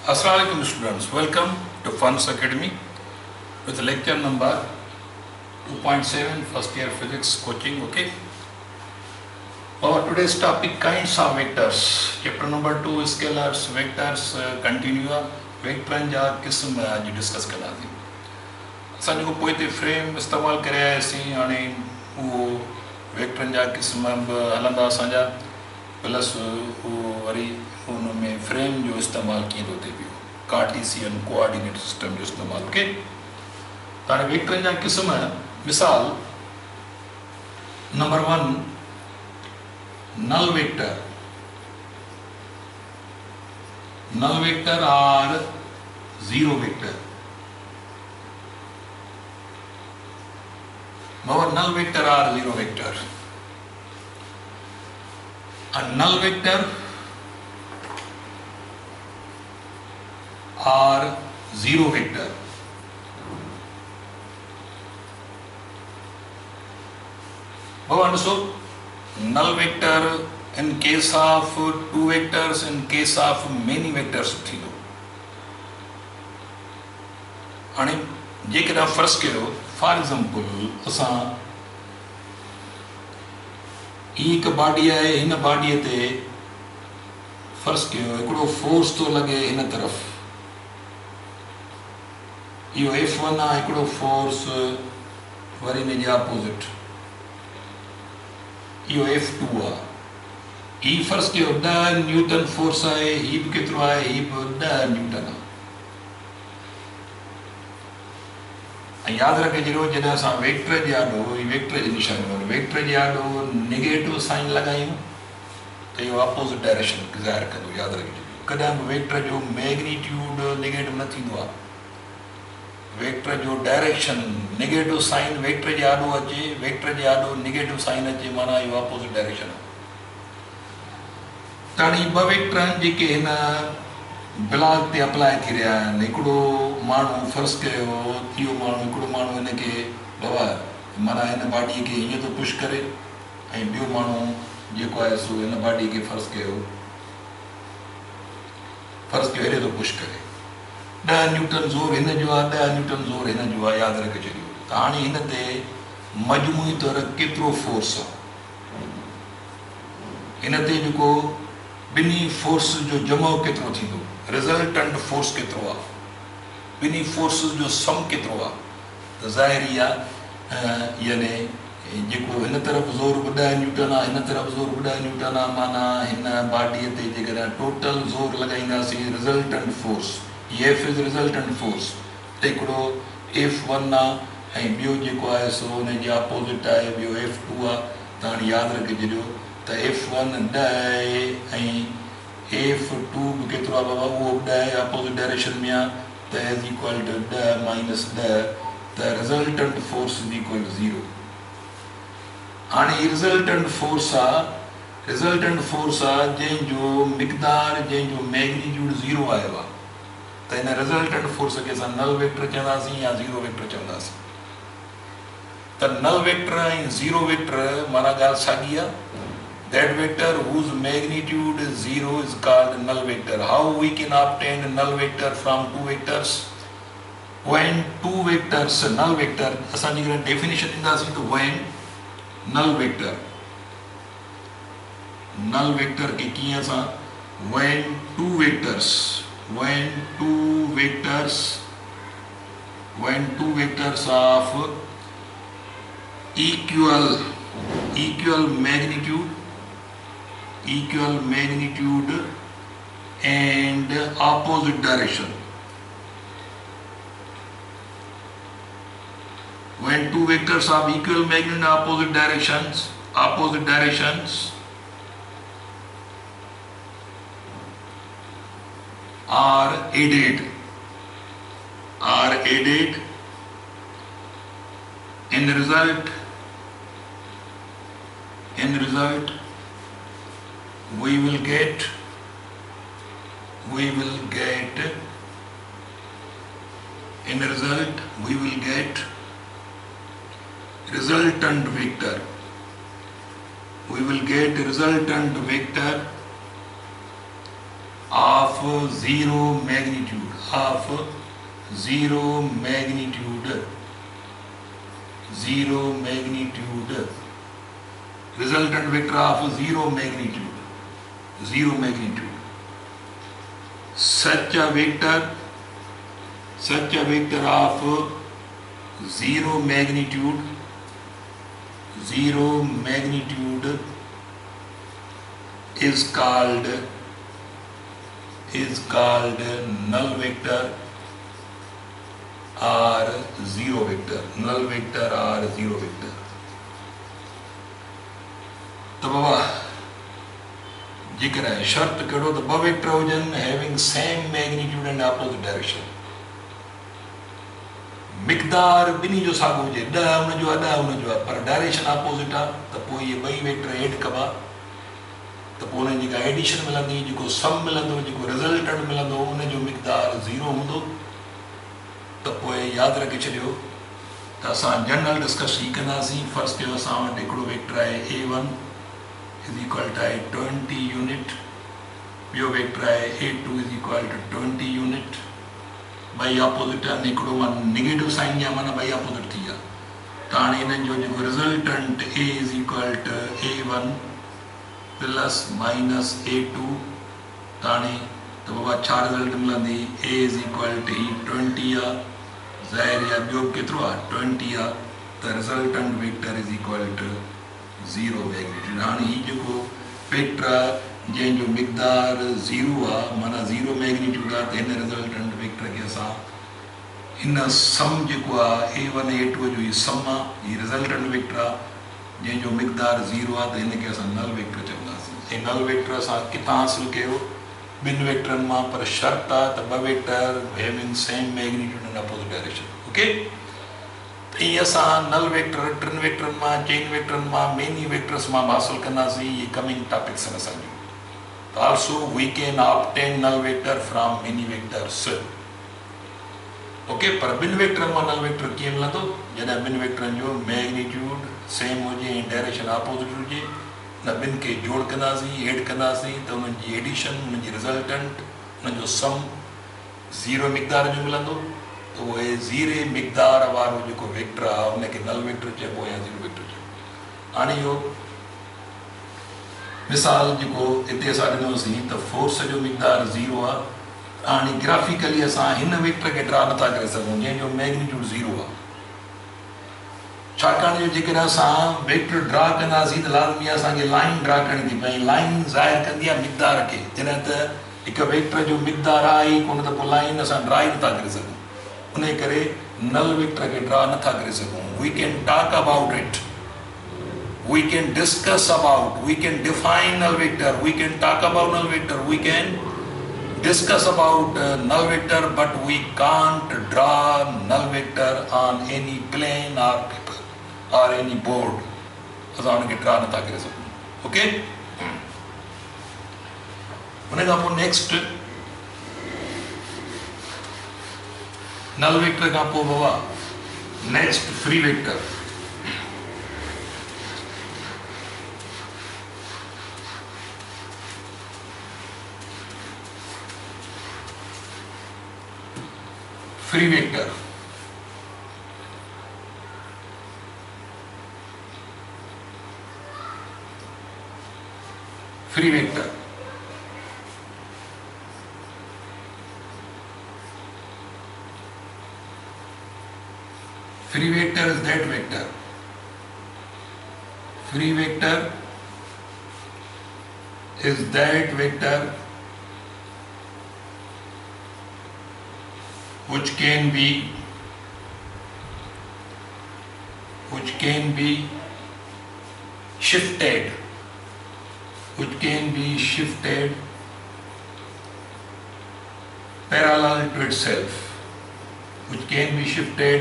Assalamualaikum students, welcome to Funs Academy with lecture number 2.7 first year physics coaching. Okay, our today's topic kinds of vectors. Chapter number 2 scalars, vectors, continua, vector जा किस्म आज discuss कंदासीं. असां जेको पोइ ते frame इस्तेमालु करे आयासीं हाणे उहो वेक्टरनि जा क़िस्म हलंदा असांजा प्लस उहो वरी उन में फ्रेम जो इस्तेमालु कीअं थो थिए पियो कार्टीसियन कोऑर्डिनेट सिस्टम जो इस्तेमालु के त हाणे वेक्टरनि जा क़िस्म मिसाल number 1 null vector or zero vector. null vector are zero vector. A null vector are zero vector. So null vector in case of two vectors, in case of many vectors थींदो. हाणे जेकॾहिं फ़र्ज़ु कयो फॉर एग्जाम्पल असां हिकु body आहे हिन बॉडीअ ते फ़र्ज़ु कयो हिकिड़ो फोर्स थो लॻे हिन तरफ़ इहो F1 आहे हिकिड़ो फोर्स वरी हिन जे अपोज़िट इहो F2 आहे. हीउ फ़र्ज़ु कयो 10 न्यूटन फोर्स आहे हीउ बि केतिरो आहे हीउ बि 10 न्यूटन आहे. याद रखे जहिड़ो जॾहिं असां वेक्टर जे आॾो वेक्टर जी निशानी वेक्टर जे आॾो नेगेटिव साइन लॻायूं त इहो अपोज़िट डायरेक्शन ज़ाहिर कंदो. यादि रखिजो कॾहिं बि वेक्टर जो मैग्नीट्यूड नेगेटिव न थींदो आहे. वेक्टर जो डायरेक्शन नेगेटिव साइन वेक्टर जे आॾो अचे वेक्टर जे आॾो नेगेटिव साइन अचे माना इहो अपोज़िट डायरेक्शन आहे. त हाणे ॿ वेक्टर आहिनि जेके हिन ब्लॉक ते अप्लाई थी रहिया आहिनि. हिकिड़ो माण्हू फ़र्ज़ु कयो इहो हिकिड़ो माण्हू हिनखे बाबा माना हिन बॉडीअ खे हीअं थो पुश करे ऐं ॿियो माण्हू जेको आहे सो हिन बॉडीअ खे फ़र्ज़ु कयो हेॾे थो पुश करे 10 न्यूटन ज़ोर हिन जो आहे 10 न्यूटन ज़ोर हिन जो आहे. यादि रखे छॾियो. त हाणे हिन ते मजमूई तौरु केतिरो फोर्स आहे हिन ते जेको ॿिन्ही फोर्स जो जमो केतिरो थींदो रिज़ल्टेंट फोर्स केतिरो आहे ॿिन्ही फोर्सिस जो सम केतिरो आहे. त ज़ाहिरी आहे यानी जेको हिन तरफ़ ज़ोर 10 न्यूटन आहे हिन तरफ़ ज़ोर 10 न्यूटन आहे माना हिन बॉडीअ ते जेकॾहिं टोटल ज़ोर लॻाईंदासीं resultant force F is resultant force त हिकिड़ो F1 आहे ऐं ॿियो जेको आहे सो हुन जे अपोज़िट आहे ॿियो F2 आहे. त हाणे यादि रखे छॾियो त F1 10 ऐं F2 बि केतिरो आहे बाबा उहो बि 10 अपोज़िट डायरेक्शन में आहे त इज़ इक्वल टू 10 माइनस 10 त resultant force is equal to 0. हाणे हीउ रिज़ल्टेंट फोर्स आहे जंहिंजो मिक़दार जंहिंजो मैग्नीट्यूड 0 आयो आहे. त हिन रिज़ल्टेंट फोर्स खे असां नल वेक्टर चवंदासीं या ज़ीरो वेक्टर चवंदासीं. त नल वेक्टर ऐं ज़ीरो वेक्टर माना ॻाल्हि साॻी आहे. That vector whose magnitude is 0 is called null vector. How we can obtain null vector from two vectors? When two vectors, null vector, असांजी definition ॾींदासीं त when null vector के कीअं असां when two vectors of equal magnitude and opposite direction. When two vectors of equal magnitude and opposite directions are added in result we will get resultant vector. We will get resultant vector of zero magnitude, of zero magnitude, resultant vector of zero magnitude, such a vector of zero magnitude is called null vector or zero vector. तो बाबा जिक्र है शर्त करो तो ब vector हुजन having same magnitude and opposite direction, मिकदार बिनी जो साॻियो हुजे, 10 उनजो आहे 10 उनजो आहे, पर डायरेक्शन ऑपोजिट आहे, त पोइ इहे ॿई वेक्टर एड कबा त पोइ उनजी जेका एडिशन मिलंदी, जेको सम मिलंदो, जेको रिज़ल्टेंट मिलंदो, उनजो मिकदार 0 हूंदो। त पोइ यादि रखे छॾियो त असां जनरल डिस्कस ही कंदासीं। फर्स्ट कयो असां वटि हिकिड़ो वेक्टर आहे A1 इज़ इक्वल टू आहे 20 यूनिट, ॿियो वेक्टर आहे A2 is equal to 20 unit. ॿई अपोजिट आहिनि, हिकिड़ो मां नेगेटिव साइन ॾियां माना ॿई अपोजिट थी विया। त हाणे हिननि जो जेको resultant A is equal to A1 plus minus A2, त हाणे त बाबा छा रिज़ल्ट मिलंदी? A इज़ इक्वल टू 20 आहे, ज़ाहिर आहे ॿियो केतिरो आहे 20 आहे, त resultant vector is equal to 0 magnitude. हाणे हीउ जेको वेक्टर आहे जंहिंजो मिकदार 0 आहे माना 0 मैग्नीट्यूड आहे, त हिन रिज़ल्टेंट वेक्टर खे असां हिन सम जेको आहे A1 A2 जो हीउ सम आहे, हीउ रिज़ल्टेंट वेक्टर आहे जंहिंजो मिकदार 0 आहे, त हिनखे असां नल वेक्टर चवंदासीं। ऐं नल वेक्टर असां किथां हासिलु कयो? ॿिनि वेक्टरनि मां, पर शर्त आहे त ॿ vector having same magnitude and opposite direction. Okay, त ईअं असां नल वेक्टर टिनि वेक्टरनि मां, चइनि वेक्टरनि मां, मेनी वेक्टर्स मां हासिलु कंदासीं। इहे कमिंग टॉपिक्स आहिनि असांजूं। Also we can obtain null vector from many vectors. Okay, पर ॿिनि वेक्टरनि मां नल वेक्टर कीअं मिलंदो? जॾहिं ॿिनि वेक्टरनि जो मैग्नीट्यूड सेम हुजे ऐं डायरेक्शन ऑपोजिट हुजे। न ॿिनि खे जोड़ कंदासीं, एड कंदासीं, त उन्हनि जी एडिशन, उन्हनि जी रिज़ल्टेंट, उन्हनि जो सम 0 मिकदार जो मिलंदो। त उहे 0 मिकदार वारो जेको वेक्टर आहे उनखे नल वेक्टर चइबो या 0 वेक्टर चइबो। हाणे इहो मिसाल जेको हिते असां ॾिनोसीं त फोर्स जो मिकदार 0 आहे। हाणे ग्राफिकली असां हिन वेक्टर खे ड्रा नथा करे सघूं जंहिंजो मैग्नीट्यूड 0 आहे, छाकाणि जो जेकॾहिं असां वेक्टर ड्रा कंदासीं त लाज़मी आहे असांखे लाइन ड्रा करणी थी पए। लाइन ज़ाहिर कंदी आहे मिकदार खे, जॾहिं त हिकु वेक्टर जो मिकदार आहे ई कोन, त पोइ लाइन असां ड्रा ई नथा करे सघूं। उन करे नल वेक्टर खे ड्रा नथा करे सघूं। We can talk about it, we can discuss about, we can define null vector, we can talk about null vector, we can discuss about null vector, but we can't draw null vector on any plane or paper or any board. असां उनखे draw नथा करे सघूं। Okay, उन खां पोइ next नल vector खां पोइ बाबा next free vector. Free vector free vector. Free vector is that vector. Free vector is that vector which can be shifted, parallel to itself, which can be shifted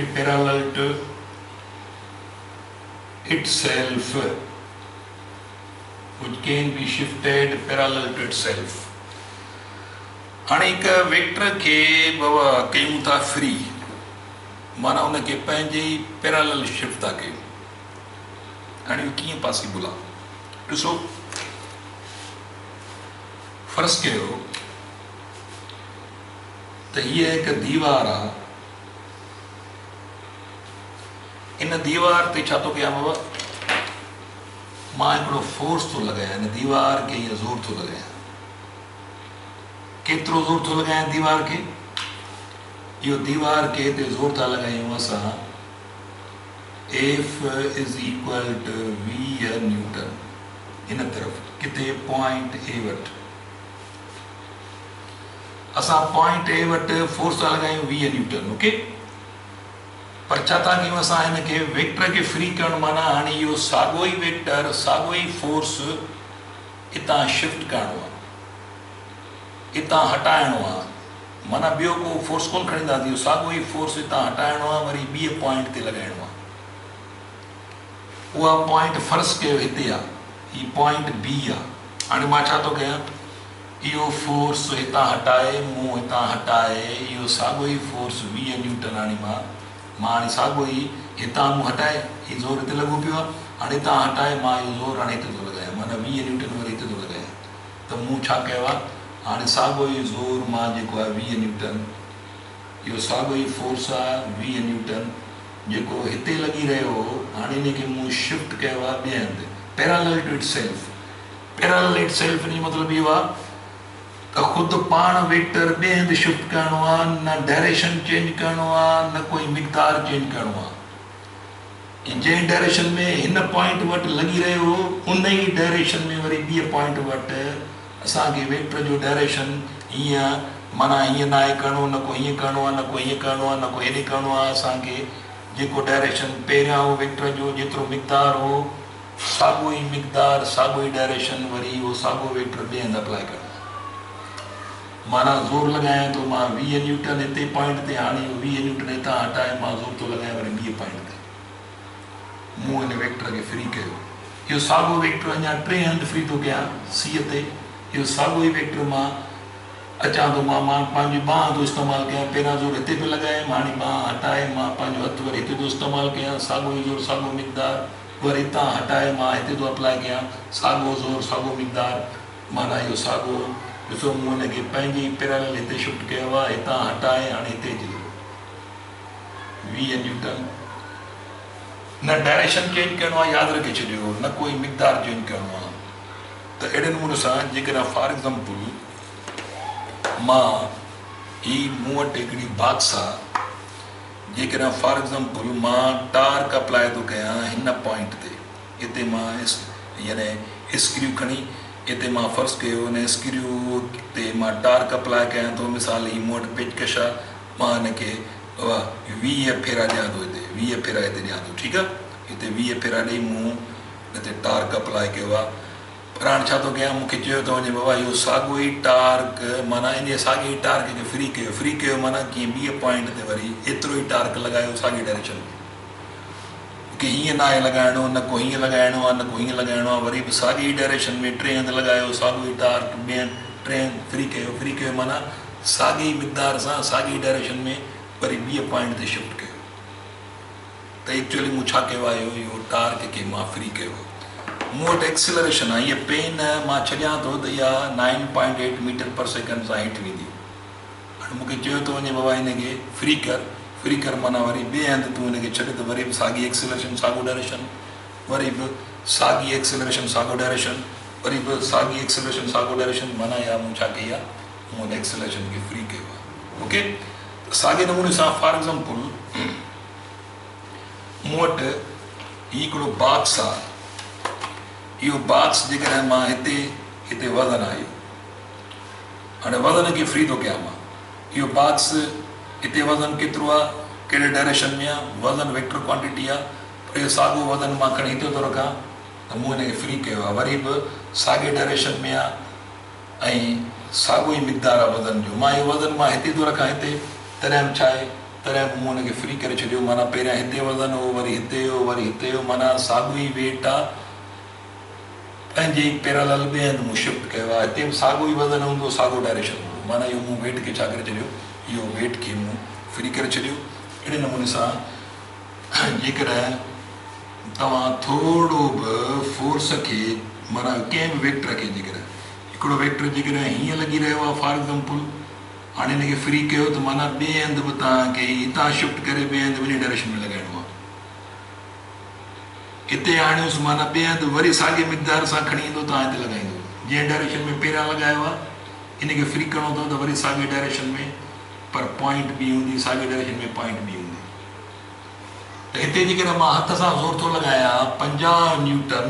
parallel to itself, हाणे हिक vector खे बाबा कयूं था free, माना उनखे पंहिंजे E parallel shift था कयूं। हाणे कीअं पॉसिबल आहे? ॾिसो, फर्ज़ कयो तो ये एक दीवार आ, इन दीवार ते छा तो कया बाबा, मां हिकिड़ो फोर्स तो लगाया इन दीवार के, ये जोर तो लगाया, केतिरो जोर तो लगाया दीवार के, यो दीवार के ते जोर था लगायूं असां, F is equal to V Newton इन तरफ किथे पॉइंट ए वट, असां पॉइंट ए वट फोर्स था लगायूं V न्यूटन, ओके। पर छा था कयूं असां हिनखे वेक्टर के फ्री करण, माना हाणे इहो साॻियो ई वेक्टर, साॻियो ई फोर्स इतां शिफ्ट करणो आहे, इतां हटाइणो आहे, माना ॿियो को फोर्स कोन खणींदासीं, इहो साॻियो ई फोर्स इतां हटाइणो आहे, वरी ॿिए पॉइंट ते लॻाइणो आहे। उहा पॉइंट फर्स्ट कयो हिते आहे, ही पॉइंट बी आहे। हाणे मां छा थो कयां, इहो फोर्स हितां हटाए, मूं हितां हटाए, इहो साॻियो ई फोर्स 20 न्यूटन, हाणे मां हाणे साॻियो ई हितां मूं हटाए, हीउ ज़ोर हिते लॻो पियो आहे, हाणे हितां हटाए मां इहो ज़ोर हाणे हिते थो लॻायां, माना 20 न्यूटन वरी हिते थो लॻायां, त मूं छा कयो आहे, हाणे साॻियो ई ज़ोर मां जेको आहे 20 न्यूटन, इहो साॻियो ई फोर्स आहे 20 न्यूटन जेको हिते लॻी रहियो हो, हाणे हिनखे मूं शिफ्ट कयो आहे ॿिए हंधि, parallel to itself. Parallel itself जो मतिलबु इहो आहे त ख़ुदि पाण वेक्टर ॿिए हंधि शिफ्ट करिणो आहे, न डायरेक्शन चेंज करिणो आहे, न कोई मिक़दार चेंज करिणो आहे। जंहिं डायरेक्शन में हिन पॉइंट वटि लॻी रहियो हो, उन ई डायरेक्शन में वरी ॿिए पॉइंट वटि असांखे वेक्टर जो डायरेक्शन हीअं, माना हीअं न आहे करिणो, न को हीअं करिणो आहे, न को हीअं करिणो आहे, न को हेॾे करिणो आहे, असांखे जेको डायरेक्शन पहिरियां हो वेक्टर जो जेतिरो मिक़दार हो, साॻियो ई मिक़दार, साॻियो ई डायरेक्शन, वरी उहो साॻियो वेक्टर ॿिए हंधि अप्लाई करिणो। माना ज़ोर लॻायां थो मां 20 न्यूटन हिते पॉइंट ते, हाणे 20 न्यूटन हितां हटाए मां ज़ोर थो लॻायां वरी ॿिए पॉइंट ते, मूं हिन वेक्टर खे फ्री कयो। इहो साॻियो वेक्टर अञा टे हंधि फ्री थो कयां सीअ ते, इहो साॻियो ई वेक्टर मां अचां थो, मां पंहिंजी बांह थो इस्तेमालु कयां, पहिरियां ज़ोर हिते पियो लॻाए, हाणे बांह हटाए मां पंहिंजो हथु वरी हिते थो इस्तेमालु कयां, साॻियो ई ज़ोर साॻियो मिक़दार, वरी हितां हटाए मां हिते थो अप्लाई कयां, साॻियो ज़ोर साॻियो मिक़दार, माना इहो साॻियो, ॾिसो मूं हिनखे पंहिंजी पैरेलल हिते शिफ्ट कयो आहे, हितां हटाए हाणे हिते अची 20 न्यूटन, न डायरेक्शन चेंज करिणो आहे, यादि रखे छॾियो, न कोई मिक़दार चेंज करिणो आहे। त अहिड़े नमूने सां जेकॾहिं फॉर एग्ज़ाम्पल मां ही मूं वटि हिकिड़ी बॉक्स आहे, जेकॾहिं फॉर एग्ज़ाम्पल मां टार्क अप्लाई थो कयां हिन पॉइंट ते, हिते मां यानी स्क्रू खणी हिते मां फर्स्ट कयो, हिन स्क्रू ते मां टार्क अप्लाई कयां थो, मिसाल ही मूं वटि पेचकश आहे, मां हिनखे 20 फेरा ॾियां थो, हिते 20 फेरा हिते ॾियां थो, ठीकु आहे, हिते 20 फेरा ॾेई मूं हिते टार्क अप्लाई कयो आहे। पर हाणे छा थो कयां, मूंखे चयो थो वञे बाबा इहो साॻियो ई टार्क, माना इन साॻिए ई टार्क खे फ्री कयो, माना कीअं ॿिए पॉइंट ते वरी एतिरो ई टार्क लॻायो साॻी डायरेक्शन में, की हीअं न आहे लॻाइणो, न को हीअं लॻाइणो आहे, न को हीअं लॻाइणो आहे, वरी बि साॻी ई डायरेक्शन में टे हंधि लॻायो, साॻियो ई टार्क ॿिए टे फ्री कयो, माना साॻी मिक़दार सां साॻी डायरेक्शन में वरी ॿिए पॉइंट ते शिफ्ट कयो। त एक्चुअली मूं छा कयो आहे, इहो टार्क खे मां फ्री कयो। मूं वटि एक्सिलरेशन आहे, हीअ पेन मां छॾियां थो त इहा 9.8 मीटर पर सेकेंड सां हेठि वेंदी। हाणे मूंखे चयो थो वञे बाबा हिनखे फ्री कर, माना वरी ॿिए हंधि तूं हिनखे छॾे त वरी बि साॻी एक्सिलरेशन साॻियो डायरेक्शन, वरी बि साॻी एक्सिलरेशन साॻियो डायरेक्शन, वरी बि साॻी एक्सिलरेशन साॻियो डायरेक्शन, माना इहा मूं छा कई आहे, मूं हुन एक्सिलरेशन खे फ्री कयो आहे, ओके। साॻे नमूने सां फॉर एग्ज़ाम्पल मूं वटि हिकिड़ो बॉक्स आहे, इहो बॉक्स जेकॾहिं मां हिते वज़न आहे, हाणे वज़न खे फ्री थो कयां मां, इहो बॉक्स हिते वज़न केतिरो आहे, कहिड़े डायरेक्शन में आहे, वज़न वेक्टर क्वांटिटी आहे, पर इहो साॻियो वज़न मां खणी हिते थो रखां, त मूं हिनखे फ्री कयो आहे, वरी बि साॻे डायरेक्शन में आहे ऐं साॻियो ई मिक़दार आहे वज़न जो, मां इहो वज़न मां हिते थो रखां, हिते तॾहिं बि छा आहे, तॾहिं बि मूं हुनखे फ्री करे छॾियो, माना पहिरियां हिते वज़न हो, वरी हिते हो, वरी हिते हो, माना साॻियो ई वेट आहे, पंहिंजे पैरेलल ॿिए हंधि मूं शिफ्ट कयो आहे, हिते बि साॻियो ई वज़न हूंदो, साॻियो डायरेक्शन हूंदो, माना इहो मूं वेट खे छा करे छॾियो, इहो वेट खे मूं फ्री करे छॾियो। अहिड़े नमूने सां जेकॾहिं तव्हां थोरो बि फोर्स खे, माना कंहिं बि वेक्टर खे, जेकॾहिं हिकिड़ो वेक्टर जेकॾहिं हीअं लॻी रहियो आहे फॉर एग्ज़ाम्पल, हाणे हिनखे फ्री कयो त माना ॿिए हंधि बि तव्हांखे हितां शिफ्ट करे ॿिए हंधि ॿिनी डायरेक्शन में लॻाइणो आहे। हिते आणियोसि माना ॿिए हंधि वरी साॻे मिक़दार सां खणी ईंदो तव्हां हिते लॻाईंदो। जंहिं डायरेक्शन में पहिरियां लॻायो आहे इनखे फ्री करिणो अथव त वरी साॻे डायरेक्शन में पर पॉइंट बि हूंदी, साॻे डायरेक्शन में पॉइंट बि हूंदी। त हिते जेकॾहिं मां हथ सां ज़ोर थो लॻायां 50 न्यूटन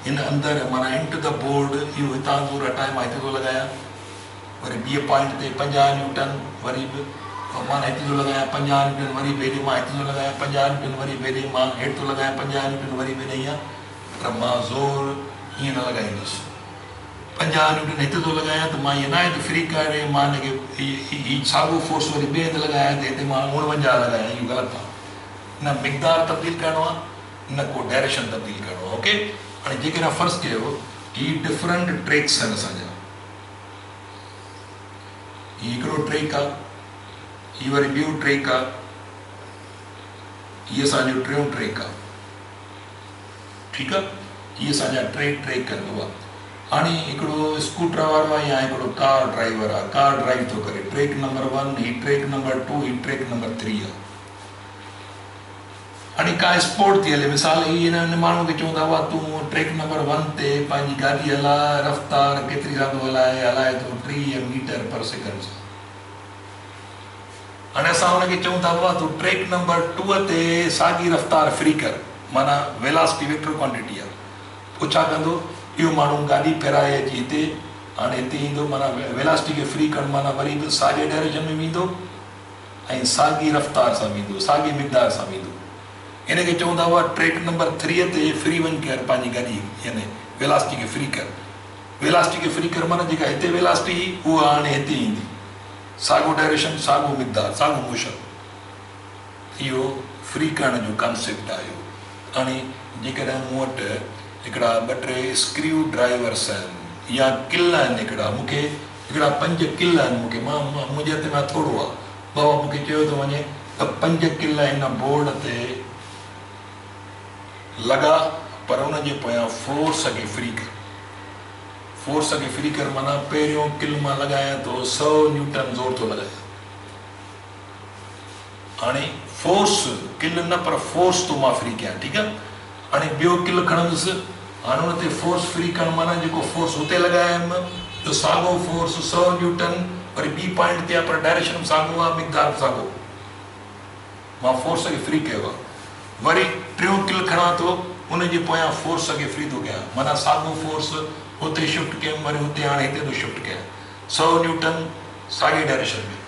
हिन अंदरि माना इंटू द बोर्ड, इहो हितां ज़ोर हटाए मां हिते थो लॻायां, वरी ॿिए पॉइंट ते 50 न्यूटन वरी बि मां हिते थो लॻायां 50 न्यूटन वरी ॿिए मां हिते थो लॻायां 50 न्यूटन वरी ॿिए मां हेठि थो लॻायां 50 न्यूटन वरी ॿिए ईअं। पर मां ज़ोर हीअं न लॻाईंदुसि। 50 न्यूटन हिते थो लॻायां त मां ईअं न आहे त फ्री करे मां हिनखे साॻियो फोर्स वरी ॿिए हंधि लॻायां त हिते मां 49 लॻायां, इहो ग़लति आहे। न मिक़दार तब्दील करिणो आहे न को डायरेक्शन तब्दील करिणो आहे। ओके, हाणे जेकॾहिं फ़र्ज़ु कयो ही डिफरेंट ट्रेक्स आहिनि असांजा, हीउ हिकिड़ो ट्रेक आहे, हीउ वरी ॿियो ट्रेक आहे, हीअ असांजो टियों ट्रेक आहे। ठीकु आहे, हीअ असांजा टे ट्रेक आहिनि। बाबा हाणे हिकिड़ो स्कूटर वारो आहे या हिकिड़ो कार ड्राइवर आहे, कार ड्राइव थो करे, ट्रेक नंबर 1, ही ट्रेक नंबर 2, ही ट्रेक नंबर 3 आहे। हाणे का स्पोर्ट थी हले, मिसाल हिन माण्हू खे चवंदा हुआ तूं ट्रेक नंबर 1 ते पंहिंजी गाॾी हलाए, रफ़्तार केतिरी सां थो हलाए थो 30 मीटर पर सेकेंड सां। हाणे असां हुनखे चऊं था बाबा तूं ट्रेक नंबर 2 ते साॻी रफ़्तार फ्री कर, माना वेलासिटी वेक्टर क्वांटिटी आहे। पोइ छा कंदो, इहो माण्हू गाॾी फेराए अची हिते, हाणे हिते ईंदो, माना वेलासिटी खे फ्री करणु माना वरी बि साॻे डायरेक्शन में वेंदो ऐं साॻी रफ़्तार सां वेंदो, साॻी मिक़दार सां वेंदो। हिनखे चवंदा हुआ ट्रेक नंबर 3 ते फ्री वञी कर पंहिंजी गाॾी, यानी वेलासिटी खे फ्री कर। वेलासिटी खे फ्री कर माना जेका हिते वेलासिटी उहा हाणे हिते ईंदी, साॻियो डायरेक्शन, साॻियो मिक़दार, साॻियो मोशन। इहो फ्री करण जो कॉन्सेप्ट आहे। हाणे जेकॾहिं मूं वटि हिकिड़ा 2-3 स्क्रू ड्राइवर्स आहिनि या किल आहिनि, हिकिड़ा मूंखे हिकिड़ा 5 किल आहिनि, मूंखे मुंहिंजे हथ में थोरो आहे बाबा, मूंखे चयो थो वञे त 5 किल हिन बोर्ड ते लॻा, पर उनजे पोयां फोर्स खे फ्री कर। फोर्स खे फ्री कर माना पहिरियों किल मां लॻायां थो 100 न्यूटन ज़ोर थो लॻायां। हाणे फोर्स किल न पर फोर्स तो मां फ्री कयां। ठीकु आहे, हाणे ॿियो किल खणंदुसि, हाणे हुन ते फोर्स फ्री करणु माना जेको फोर्स हुते लॻायमि त साॻियो फोर्स 100 न्यूटन वरी ॿी पॉइंट ते आहे, पर डायरेक्शन साॻियो आहे, मिक़दार साॻियो, मां फोर्स खे फ्री कयो आहे। वरी टियों किल खणां थो, उनजे पोयां फोर्स खे फ्री थो कयां, माना साॻियो फोर्स हुते शिफ्ट कयुमि, वरी हुते हाणे हिते थो शिफ्ट कयां, 100 न्यूटन साॻे डायरेक्शन में।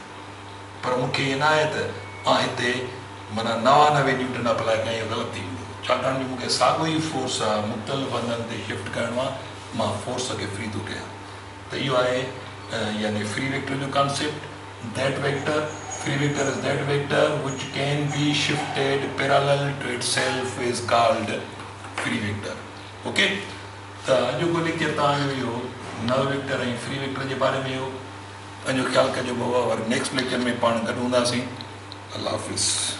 पर मूंखे ईअं न आहे त मां हिते माना 99 न्यूटन अप्लाई कयां, इहो ग़लति थी वेंदो, छाकाणि जो मूंखे साॻियो ई फोर्स आहे, मुख़्तलिफ़ हंधनि ते शिफ्ट करिणो आहे, मां फोर्स खे फ्री थो कयां। त इहो आहे यानी फ्री वेक्टर जो concept. That vector, free vector is that vector which can be shifted parallel to itself is called free vector. Okay, त अॼु को लेक्चर तव्हांजो इहो नल वेक्टर ऐं फ्री वेक्टर जे बारे में हो। पंहिंजो ख़्यालु कजो बाबा, वरी नेक्स्ट लेक्चर में पाण गॾु हूंदासीं। अल्लाह हाफ़िज़।